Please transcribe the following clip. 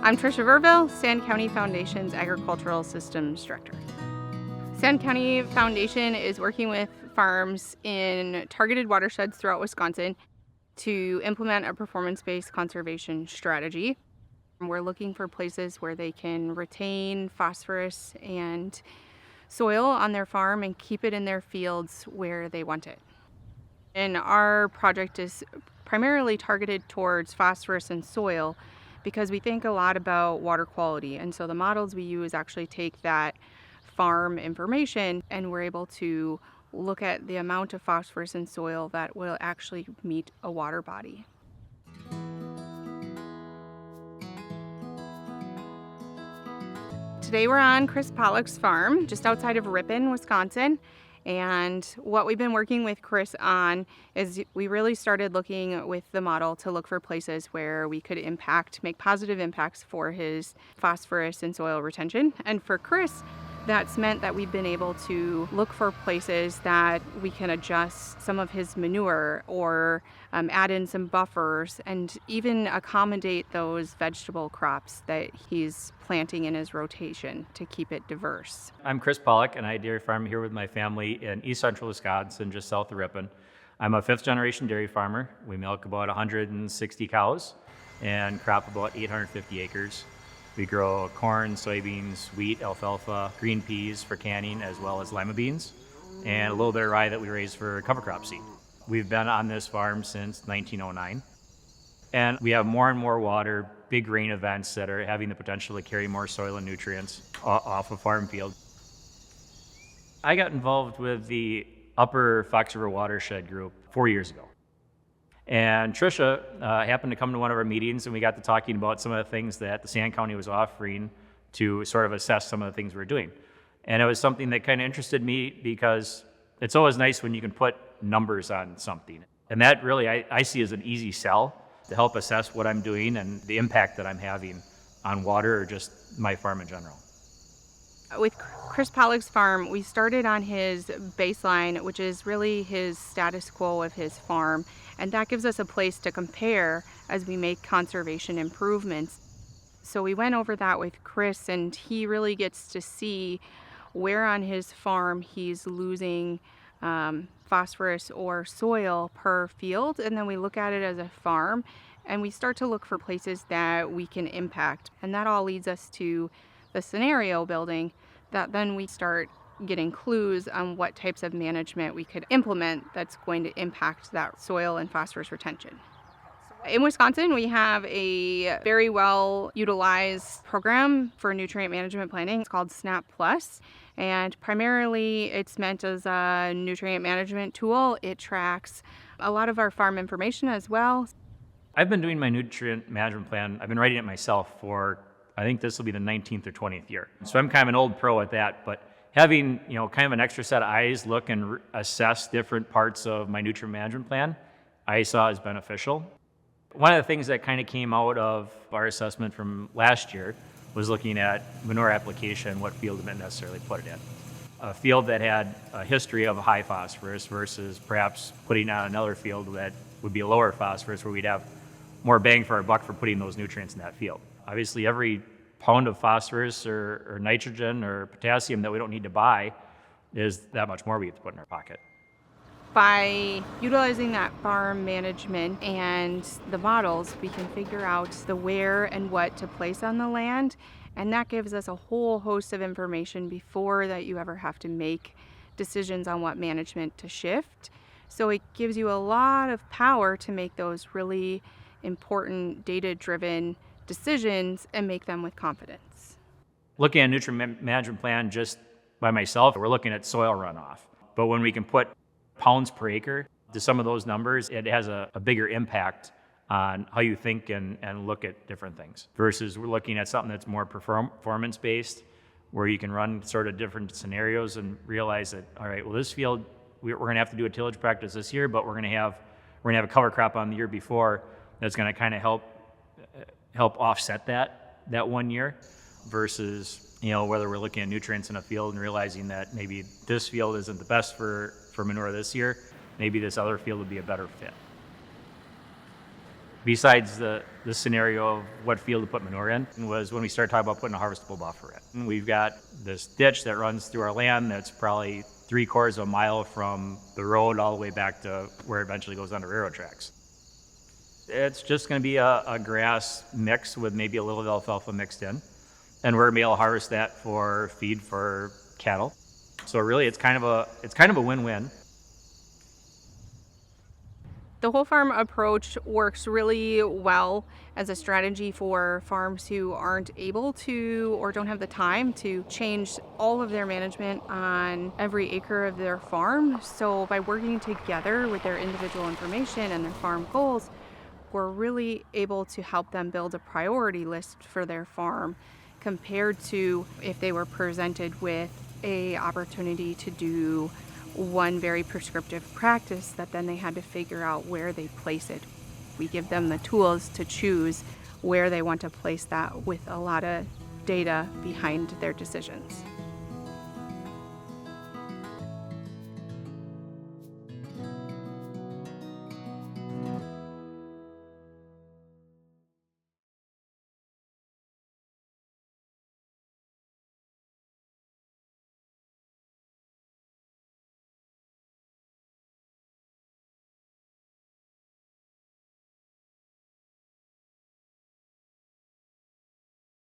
I'm Trisha Verville, Sand County Foundation's Agricultural Systems Director. Sand County Foundation is working with farms in targeted watersheds throughout Wisconsin to implement a performance-based conservation strategy. We're looking for places where they can retain phosphorus and soil on their farm and keep it in their fields where they want it. And our project is primarily targeted towards phosphorus and soil because we think a lot about water quality. And so the models we use actually take that farm information and we're able to look at the amount of phosphorus in soil that will actually meet a water body. Today we're on Chris Pollock's farm just outside of Ripon, Wisconsin. And what we've been working with Chris on is we really started looking with the model to look for places where we could make positive impacts for his phosphorus and soil retention. And for Chris, that's meant that we've been able to look for places that we can adjust some of his manure or add in some buffers and even accommodate those vegetable crops that he's planting in his rotation to keep it diverse. I'm Chris Pollock, and I dairy farm here with my family in east central Wisconsin, just south of Ripon. I'm a fifth generation dairy farmer. We milk about 160 cows and crop about 850 acres. We grow corn, soybeans, wheat, alfalfa, green peas for canning, as well as lima beans, and a little bit of rye that we raise for cover crop seed. We've been on this farm since 1909, and we have more and more water, big rain events that are having the potential to carry more soil and nutrients off a farm field. I got involved with the Upper Fox River Watershed Group 4 years ago. And Trisha happened to come to one of our meetings, and we got to talking about some of the things that the Sand County was offering to sort of assess some of the things we're doing. And it was something that kind of interested me because it's always nice when you can put numbers on something. And that really I see as an easy sell to help assess what I'm doing and the impact that I'm having on water or just my farm in general. With Chris Pollock's farm, we started on his baseline, which is really his status quo of his farm, and that gives us a place to compare as we make conservation improvements. So we went over that with Chris, and he really gets to see where on his farm he's losing phosphorus or soil per field, and then we look at it as a farm, and we start to look for places that we can impact, and that all leads us to the scenario building that then we start getting clues on what types of management we could implement that's going to impact that soil and phosphorus retention. In Wisconsin, we have a very well utilized program for nutrient management planning. It's called SNAP Plus, and primarily it's meant as a nutrient management tool. It tracks a lot of our farm information as well. I've been doing my nutrient management plan. I've been writing it myself for I think this will be the 19th or 20th year. So I'm kind of an old pro at that, but having, kind of an extra set of eyes look and assess different parts of my nutrient management plan, I saw as beneficial. One of the things that kind of came out of our assessment from last year was looking at manure application, what field didn't necessarily put it in. A field that had a history of high phosphorus versus perhaps putting on another field that would be a lower phosphorus where we'd have more bang for our buck for putting those nutrients in that field. Obviously, every pound of phosphorus or nitrogen or potassium that we don't need to buy is that much more we have to put in our pocket. By utilizing that farm management and the models, we can figure out the where and what to place on the land, and that gives us a whole host of information before that you ever have to make decisions on what management to shift. So it gives you a lot of power to make those really important data-driven decisions and make them with confidence. Looking at a nutrient management plan just by myself, we're looking at soil runoff. But when we can put pounds per acre to some of those numbers, it has a bigger impact on how you think and look at different things. Versus we're looking at something that's more performance-based, where you can run sort of different scenarios and realize that, all right, well, this field, we're going to have to do a tillage practice this year, but we're going to have a cover crop on the year before that's going to kind of help offset that 1 year versus, whether we're looking at nutrients in a field and realizing that maybe this field isn't the best for manure this year, maybe this other field would be a better fit. Besides the scenario of what field to put manure in was when we started talking about putting a harvestable buffer in. And we've got this ditch that runs through our land that's probably 3/4 of a mile from the road all the way back to where it eventually goes under railroad tracks. It's just going to be a grass mix with maybe a little alfalfa mixed in. And we're going to be able to harvest that for feed for cattle. So really it's kind of a win-win. The whole farm approach works really well as a strategy for farms who aren't able to or don't have the time to change all of their management on every acre of their farm. So by working together with their individual information and their farm goals, we're really able to help them build a priority list for their farm compared to if they were presented with a opportunity to do one very prescriptive practice that then they had to figure out where they place it. We give them the tools to choose where they want to place that with a lot of data behind their decisions.